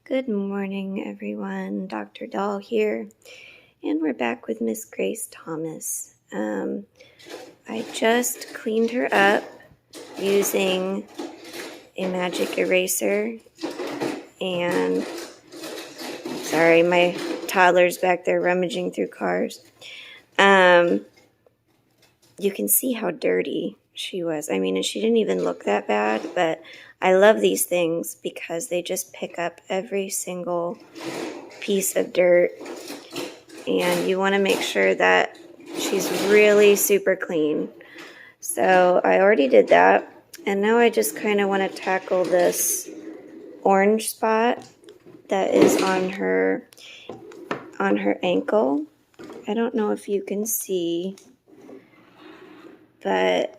Good morning, everyone. Dr. Doll here, and we're back with Miss Grace Thomas. I just cleaned her up using a magic eraser, and sorry, my toddler's back there rummaging through cars. You can see how dirty she was. I mean, and she didn't even look that bad, but I love these things because they just pick up every single piece of dirt, and you want to make sure that she's really super clean. So I already did that, and now I just kind of want to tackle this orange spot that is on her ankle. I don't know if you can see, but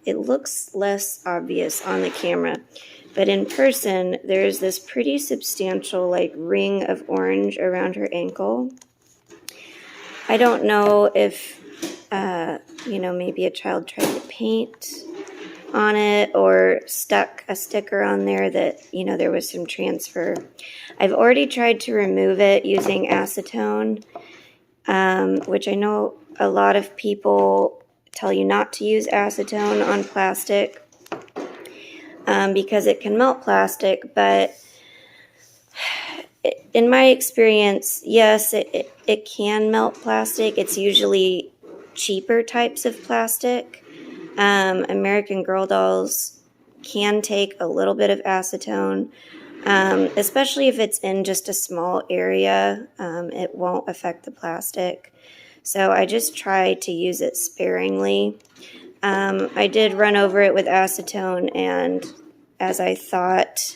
it looks less obvious on the camera. But in person, there's this pretty substantial ring of orange around her ankle. I don't know if, maybe a child tried to paint on it or stuck a sticker on there that, there was some transfer. I've already tried to remove it using acetone, which I know a lot of people tell you not to use acetone on plastic because it can melt plastic, but in my experience, yes, it can melt plastic. It's usually cheaper types of plastic. American Girl dolls can take a little bit of acetone, especially if it's in just a small area. It won't affect the plastic. So I just try to use it sparingly. I did run over it with acetone, and as I thought,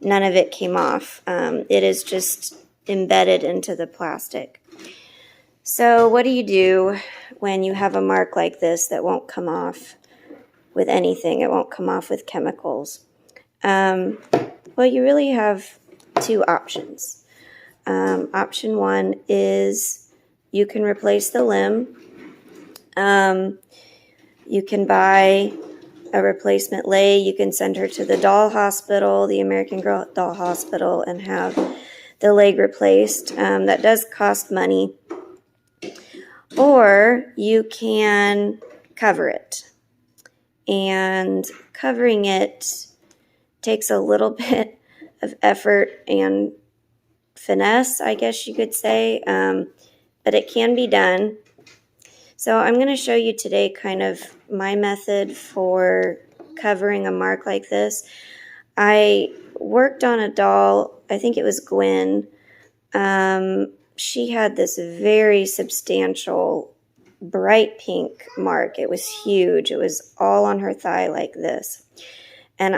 none of it came off. It is just embedded into the plastic. So what do you do when you have a mark like this that won't come off with anything? It won't come off with chemicals. Well, you really have two options. Option one is you can replace the limb. You can buy a replacement leg. You can send her to the doll hospital, the American Girl doll hospital, and have the leg replaced. That does cost money. Or you can cover it. And covering it takes a little bit of effort and finesse, I guess you could say, but it can be done. So I'm going to show you today kind of my method for covering a mark like this. I worked on a doll, I think it was Gwen. She had this very substantial bright pink mark. It was huge. It was all on her thigh like this. And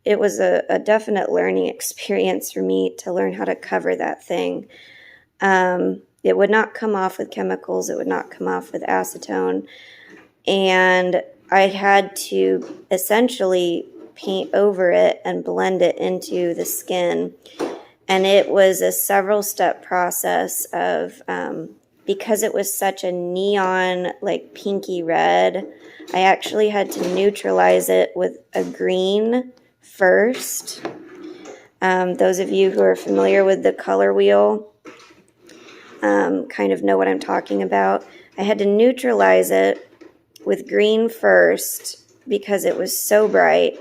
it was a definite learning experience for me to learn how to cover that thing. It would not come off with chemicals. It would not come off with acetone. And I had to essentially paint over it and blend it into the skin. And it was a several step process of, because it was such a neon, pinky red, I actually had to neutralize it with a green first. Those of you who are familiar with the color wheel kind of know what I'm talking about. I had to neutralize it with green first because it was so bright.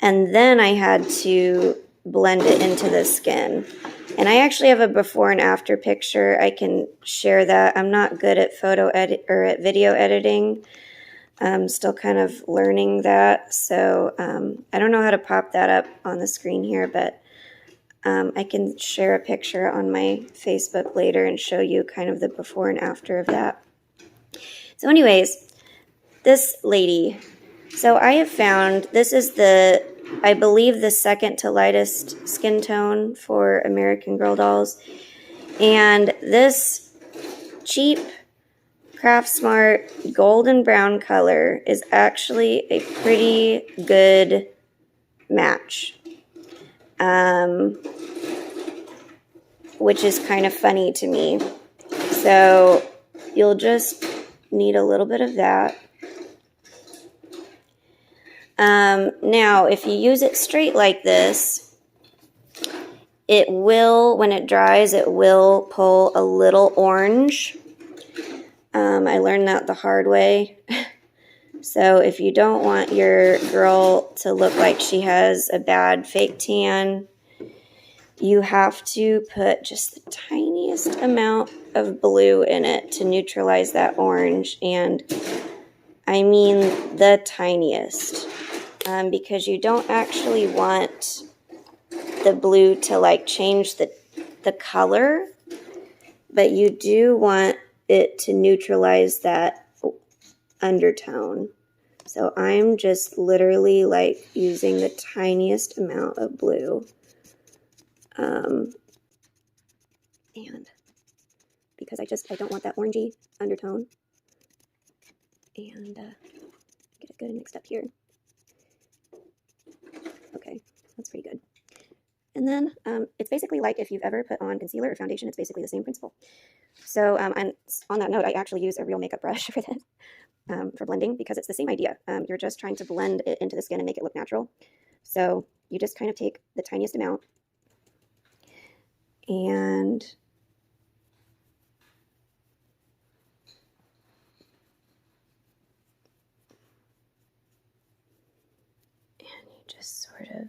And then I had to blend it into the skin. And I actually have a before and after picture. I can share that. I'm not good at at video editing. I'm still kind of learning that. So I don't know how to pop that up on the screen here, but I can share a picture on my Facebook later and show you kind of the before and after of that. So anyways, this lady. So I have found, this is I believe the second to lightest skin tone for American Girl dolls. And this cheap Craft Smart golden brown color is actually a pretty good match. Which is kind of funny to me. So you'll just need a little bit of that. Now, if you use it straight like this, It will, when it dries, it will pull a little orange. I learned that the hard way. So if you don't want your girl to look like she has a bad fake tan, you have to put just the tiniest amount of blue in it to neutralize that orange. And I mean the tiniest, because you don't actually want the blue to like change the color, but you do want it to neutralize that undertone. So I'm just literally like using the tiniest amount of blue. And because I don't want that orangey undertone. And get it good and mixed up here. Okay, that's pretty good. And then it's basically like if you've ever put on concealer or foundation, it's basically the same principle. So and on that note, I actually use a real makeup brush for this, for blending, because it's the same idea. You're just trying to blend it into the skin and make it look natural. So you just kind of take the tiniest amount and you just sort of,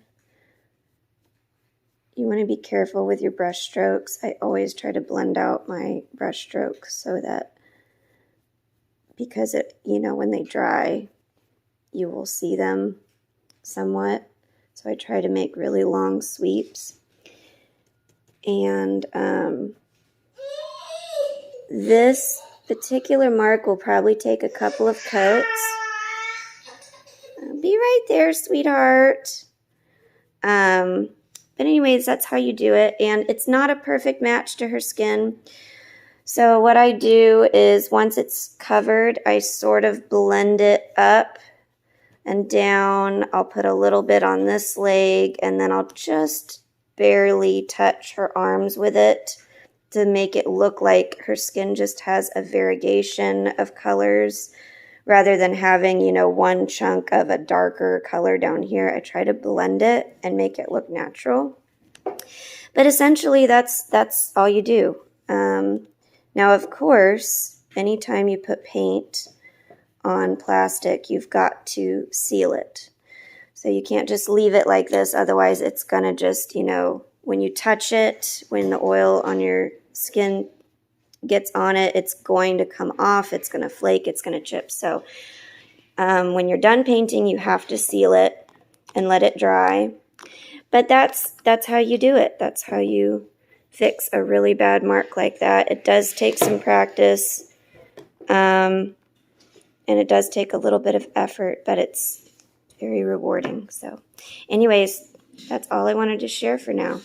you want to be careful with your brush strokes. I always try to blend out my brush strokes so that, because it, you know, when they dry, you will see them somewhat. So I try to make really long sweeps. And this particular mark will probably take a couple of coats. Be right there, sweetheart. But anyways, that's how you do it. And it's not a perfect match to her skin. So what I do is once it's covered, I sort of blend it up and down. I'll put a little bit on this leg, and then I'll just barely touch her arms with it to make it look like her skin just has a variegation of colors rather than having, you know, one chunk of a darker color down here. I try to blend it and make it look natural. But essentially, that's all you do. Now, of course, anytime you put paint on plastic, you've got to seal it. So you can't just leave it like this, otherwise it's going to just, you know, when you touch it, when the oil on your skin gets on it, it's going to come off, it's going to flake, it's going to chip. So when you're done painting, you have to seal it and let it dry. But that's how you do it. That's how you fix a really bad mark like that. It does take some practice, and it does take a little bit of effort, but it's very rewarding. So anyways, that's all I wanted to share for now.